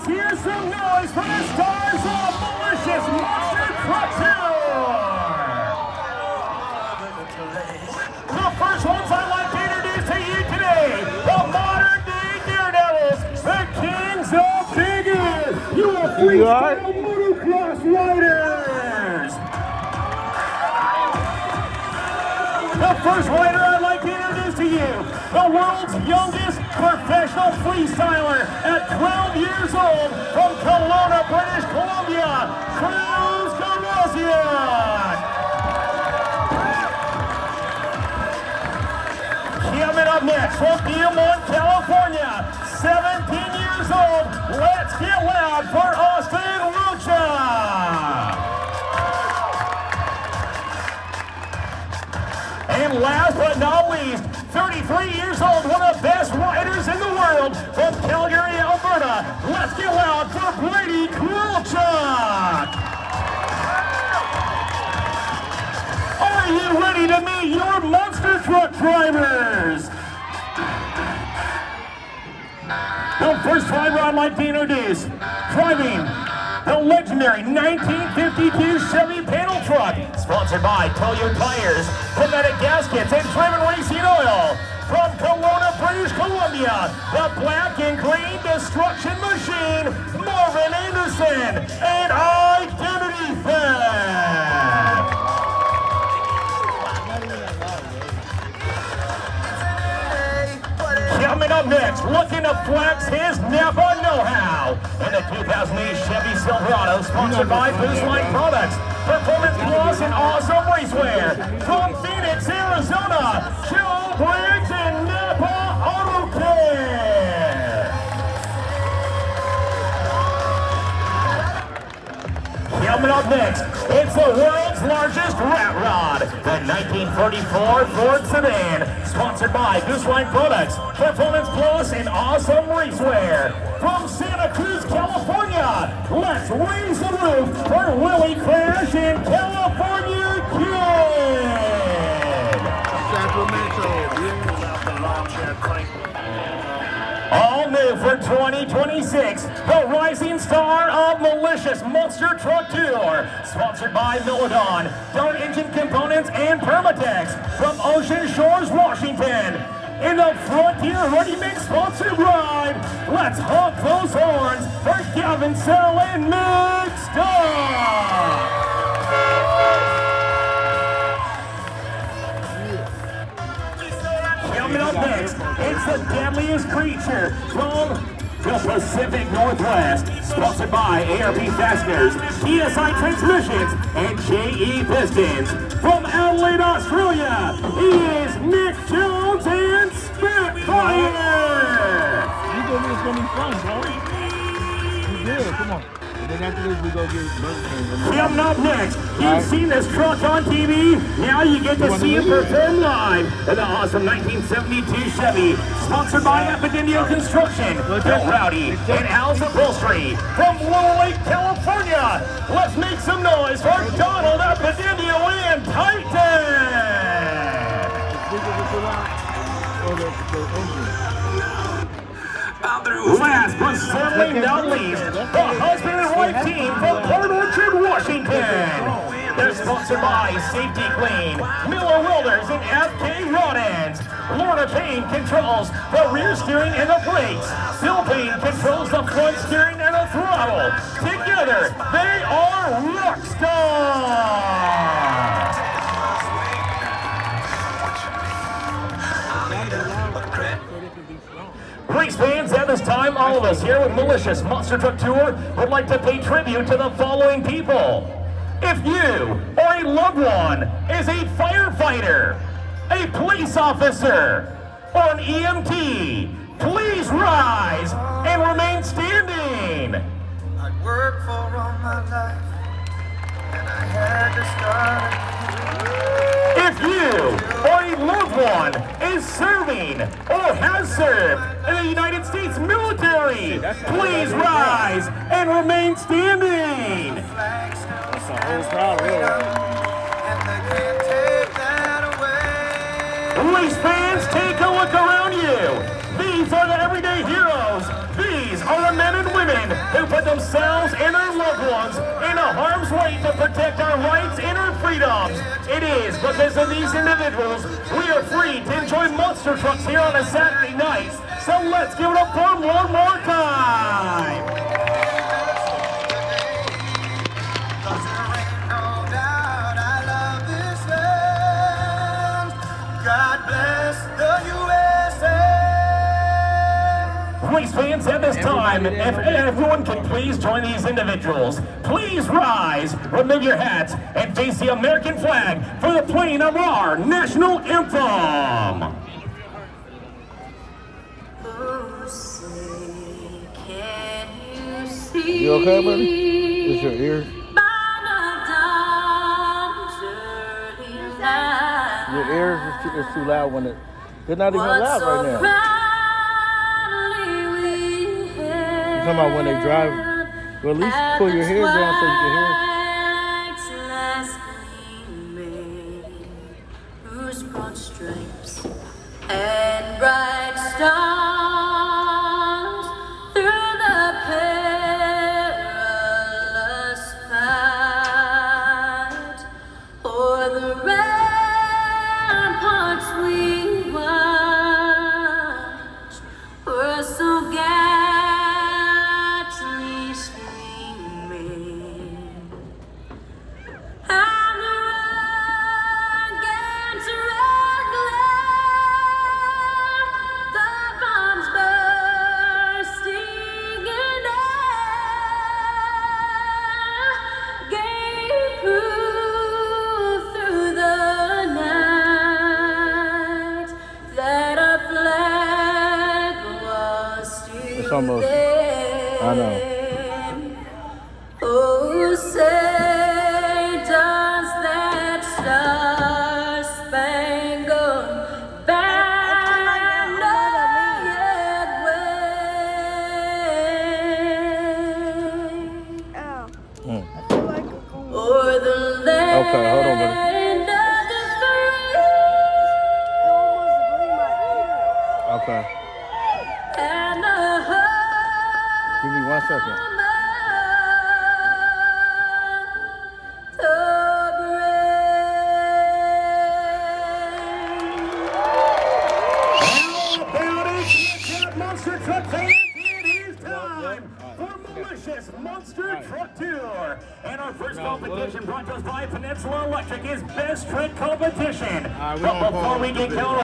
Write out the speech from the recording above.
Let's hear some noise for the stars of Malicious Monster Truck Tour! The first ones I'd like to introduce to you today, the modern-day Daredevils, the Kings of Digging, your freestyle motocross riders! The first rider I'd like to introduce to you, the world's youngest professional freestyler at 12 years old from Kelowna, British Columbia, Cruz Garazian. Coming up next from Beaumont, California, 17 years old, let's get loud for Austin Rocha. And last but not least, 33 years old, one of the best riders in the world from Calgary, Alberta. Let's get loud for Brady Kowalchuk. Are you ready to meet your monster truck drivers? The first driver I'd like to introduce, driving the legendary 1952 Chevy panel truck, sponsored by Toyo Tires, Chromatic Gaskets, and Driven Racing Oil. From Kelowna, British Columbia, the black and green destruction machine, Marvin Anderson, and Identity Theft. Coming up next, looking to flex his Napa know-how in the 2008 Chevy Silverado, sponsored by Boost Line Products, Performance Plus, and Awesome Racewear. From Phoenix, Arizona, Joe Briggs and Napa Auto Care. Coming up next, it's the world's largest rat rod, the 1944 Ford Sedan, sponsored by Boost Line Products, Performance Plus, and Awesome Racewear. From Santa Cruz, California, let's raise the roof for Willie Crash and California Kid. Sacramento. All new for 2026, the rising star of Malicious Monster Truck Tour, sponsored by Milodon, Dart Engine Components, and Permatex, from Ocean Shores, Washington. In the Frontier Ready Mix sponsored ride, let's honk those horns for Gavin Sell and Mick Starr. Coming up next, it's the deadliest creature from the Pacific Northwest, sponsored by ARP Fasteners, TSI Transmissions, and JE Pistons. From Adelaide, Australia, he is Nick Jones and Spitfire! You told me it's gonna be fun, bro. You did, come on. And then after this, we go get Burger King. Coming up next, you've seen this truck on TV, now you get to see it perform live in the awesome 1972 Chevy, sponsored by Epidendio Construction, Bill Rowdy, and Al's Upholstery. From Little Lake, California, let's make some noise for Donald Epidendio and Titan! Last but certainly not least, the husband and wife team from Port Orchard, Washington. They're sponsored by Safety Clean, Miller Welders, and FK Rod Ends. Lorna Payne controls the rear steering and the brakes. Bill Payne controls the front steering and the throttle. Together, they are rock stars. Race fans, at this time, all of us here with Malicious Monster Truck Tour would like to pay tribute to the following people. If you or a loved one is a firefighter, a police officer, or an EMT, please rise and remain standing. I worked for all my life, and I had to start. If you or a loved one is serving or has served in the United States military, please rise and remain standing. That's a whole crowd, really. And they can't take that away. Race fans, take a look around you. These are the everyday heroes. These are the men and women women who put themselves and their loved ones in harm's way to protect our rights and our freedoms. It is because of these individuals we are free to enjoy monster trucks here on a Saturday night. So let's give it up for them one more time. Cause there ain't no doubt I love this land. God bless the USA. Race fans, at this time, if everyone can please join these individuals, please rise, remove your hats, and face the American flag for the playing of our national anthem. Oh, say, can you see? You okay, buddy? Is your ears? Your ears is too loud when they're not even loud right now. You're talking about when they drive. Well, at least pull your hair down so you can hear. Whose broad stripes and bright stars through the perilous fight o'er the ramparts we watched were so gallantly streaming. And the rugged red glare, the bombs bursting in air, gave proof through the night that our flag was still It's almost- there. I know. Oh, say does that star-spangled banner yet wave o'er the land Okay, hold on, buddy. of the free Okay. and the home Give me 1 second. of the How about it? Check Monster Truck fans, it is time for Malicious Monster Truck Tour. And our first competition brought to us by Peninsula Electric is Best Trick Competition. right, we But gonna before pause we get the going